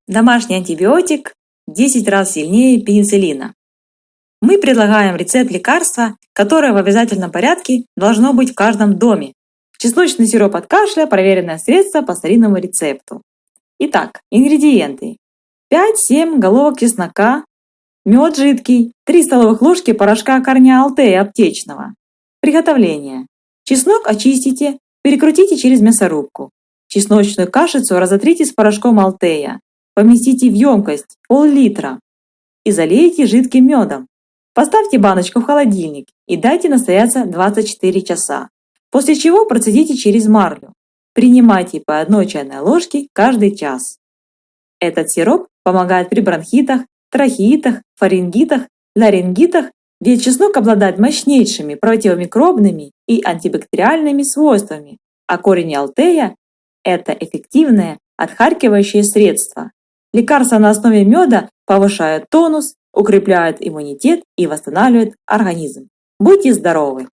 Домашний антибиотик 10 раз сильнее пенициллина. Мы предлагаем рецепт лекарства, которое в обязательном порядке должно быть в каждом доме. Чесночный сироп от кашля – проверенное средство по старинному рецепту. Итак, ингредиенты. 5-7 головок чеснока, мед жидкий, 3 столовых ложки порошка корня алтея аптечного. Приготовление. Чеснок очистите, перекрутите через мясорубку. Чесночную кашицу разотрите с порошком алтея. Поместите в емкость пол-литра и залейте жидким медом. Поставьте баночку в холодильник и дайте настояться 24 часа, после чего процедите через марлю. Принимайте по 1 чайной ложке каждый час. Этот сироп помогает при бронхитах, трахеитах, фарингитах, ларингитах, ведь чеснок обладает мощнейшими противомикробными и антибактериальными свойствами, а корень алтея – это эффективное отхаркивающее средство. Лекарства на основе меда повышают тонус, укрепляют иммунитет и восстанавливают организм. Будьте здоровы!